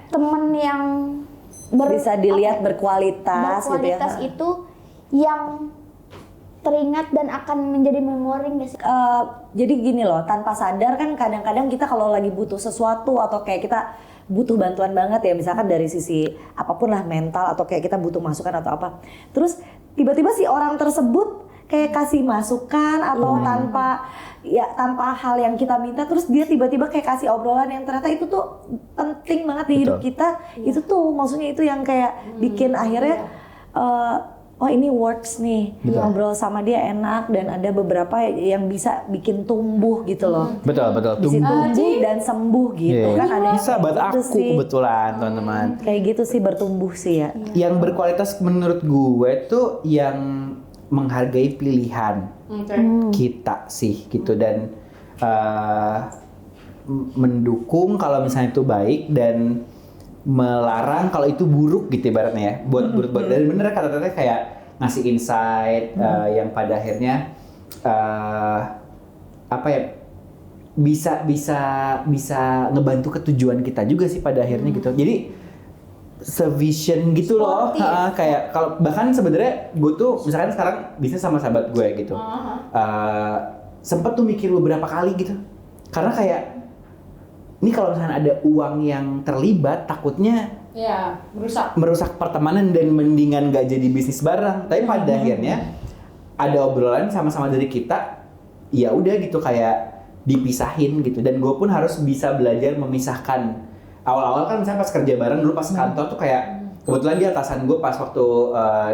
temen yang Bisa dilihat berkualitas gitu ya. itu yang teringat dan akan menjadi memori nggak sih? Jadi gini loh, tanpa sadar kan kadang-kadang kita kalau lagi butuh sesuatu atau kayak kita butuh bantuan banget ya, misalkan dari sisi apapun lah, mental atau kayak kita butuh masukan atau apa. Terus tiba-tiba si orang tersebut kayak kasih masukan atau tanpa hal yang kita minta, terus dia tiba-tiba kayak kasih obrolan yang ternyata itu tuh penting banget di hidup kita. Itu tuh maksudnya itu yang kayak bikin akhirnya oh ini works nih, ngobrol sama dia enak dan ada beberapa yang bisa bikin tumbuh gitu loh. Betul. Bisa tumbuh dan sembuh gitu kan ada Bisa buat gitu aku sih. kebetulan teman-teman. Kayak gitu sih bertumbuh sih ya. Yang berkualitas menurut gue tuh yang menghargai pilihan kita sih gitu, dan mendukung kalau misalnya itu baik dan melarang kalau itu buruk gitu ibaratnya ya. Buat dan bener kata-katanya kayak ngasih insight yang pada akhirnya bisa ngebantu ketujuan kita juga sih pada akhirnya gitu. Jadi se-vision gitu loh. Kayak kalau bahkan sebenarnya gue tuh misalkan sekarang bisnis sama sahabat gue gitu. Sempet tuh mikir beberapa kali gitu. Karena kayak ini kalau misalnya ada uang yang terlibat, takutnya Ya, merusak pertemanan dan mendingan gak jadi bisnis bareng. Tapi pada akhirnya ada obrolan sama-sama dari kita, ya udah gitu kayak dipisahin gitu. Dan gue pun harus bisa belajar memisahkan. Awal-awal kan misalnya pas kerja bareng dulu pas kantor tuh kayak kebetulan dia atasan gue pas waktu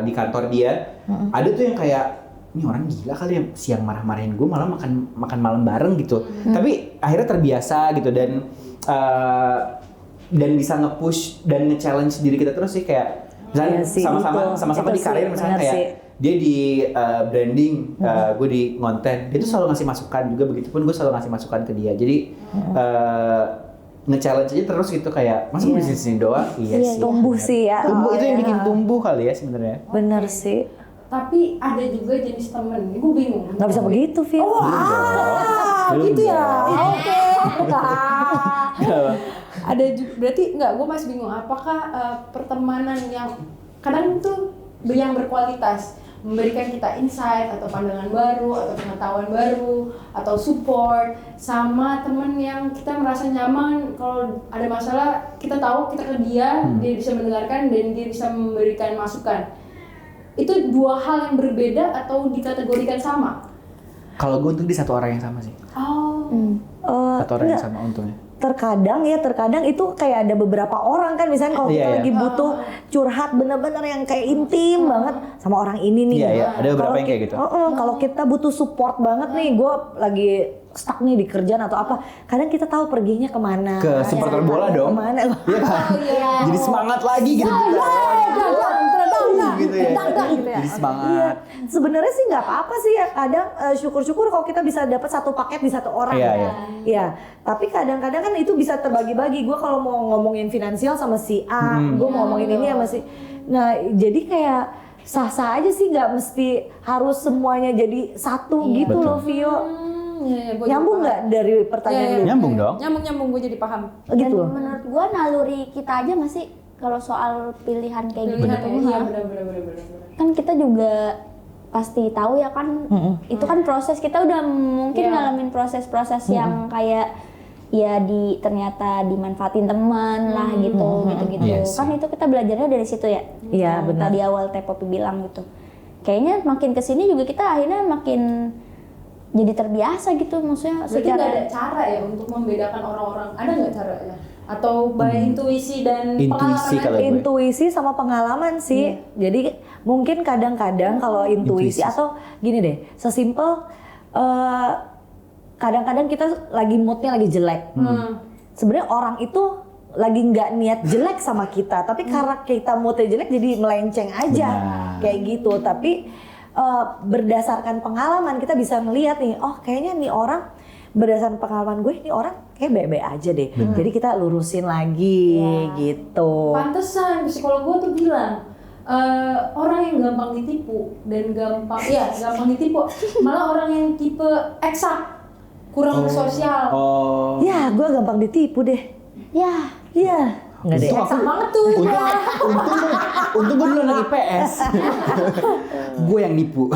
di kantor dia, ada tuh yang kayak ini orang gila kali yang siang marah-marahin gue malah makan malam bareng gitu. Tapi akhirnya terbiasa gitu dan bisa nge-push dan nge-challenge diri kita terus sih, kayak misalnya sama-sama di karir misalnya kayak sih. dia di branding, gue di konten, dia tuh selalu ngasih masukan juga, begitupun gue selalu ngasih masukan ke dia. Jadi nge-challenge aja terus gitu, kayak masa bisnis ini doang? Iya sih. Tumbuh sih ya. Tumbuh itu yang ya. bikin tumbuh kali ya sebenarnya. Bener sih. tapi ada juga jenis temen, gue bingung. Nggak bisa begitu, Fir. Gitu ya. Oke. Ada juga, berarti nggak, gue masih bingung apakah pertemanan yang kadang tuh yang berkualitas memberikan kita insight atau pandangan baru atau pengetahuan baru atau support, sama teman yang kita merasa nyaman kalau ada masalah kita tahu kita ke dia, dia bisa mendengarkan dan dia bisa memberikan masukan. Itu dua hal yang berbeda atau dikategorikan sama? Kalau gue untung di satu orang yang sama sih. Oh. Satu orang yang enggak. sama untungnya. Terkadang itu kayak ada beberapa orang kan, misalnya kalau kita Iya, iya. lagi butuh curhat bener-bener yang kayak intim banget sama orang ini nih. Iya, iya. Ada beberapa Kalau yang kayak gitu. Kalau kita butuh support banget nih, gue lagi stuck nih di kerjaan atau apa, kadang kita tahu perginya kemana. Ke supporter bola dong. Kemana? Iya kan? Jadi semangat lagi gitu kita. Gitu ya. Jadi semangat. Sebenarnya sih nggak apa-apa sih ya, kadang syukur-syukur kalau kita bisa dapat satu paket di satu orang. Iya, iya. Iya, tapi kadang-kadang kan itu bisa terbagi-bagi. Gue kalau mau ngomongin finansial sama si A, gue mau ngomongin ini sama si. Nah, jadi kayak sah-sah aja sih, nggak mesti harus semuanya jadi satu gitu Betul. loh, Vio. Iya, gua Nyambung juga nggak dari pertanyaan Iya, lu? Nyambung dong. Nyambung gue jadi paham. Gitu. Dan menurut gua naluri kita aja nggak sih kalau soal pilihan kayak gitu. Pilihan iya Hah? benar. Kan kita juga pasti tahu ya kan, itu kan proses kita udah mungkin Iya. ngalamin proses-proses yang kayak ya ternyata dimanfaatin teman lah gitu. Yes. Kan itu kita belajarnya dari situ ya. Iya, Yang benar. Tadi awal Teh Popi bilang gitu. Kayaknya makin kesini juga kita akhirnya makin jadi terbiasa gitu, maksudnya Berarti nggak ada secara cara ya untuk membedakan orang-orang? Ada nggak caranya? Atau by intuisi dan Intuisi pengalaman? kalau gue. Intuisi sama pengalaman sih. Jadi mungkin kadang-kadang kalau intuisi Intuisi. atau gini deh, sesimpel kadang-kadang kita lagi moodnya lagi jelek. Sebenarnya orang itu lagi nggak niat jelek sama kita, tapi karena kita moodnya jelek jadi melenceng aja Benar. kayak gitu. Tapi berdasarkan pengalaman kita bisa ngelihat nih, oh kayaknya nih orang berdasarkan pengalaman gue, nih orang kayak baik-baik aja deh. Jadi kita lurusin lagi gitu. Pantesan psikolog gue tuh bilang orang yang gampang ditipu dan gampang ditipu malah orang yang tipe eksak, kurang sosial. Oh. Ya, gue gampang ditipu deh. ya Iya. Enggak deh. Untung Eksak banget tuh. Untung gue dulu anak IPS. Gue yang nipu.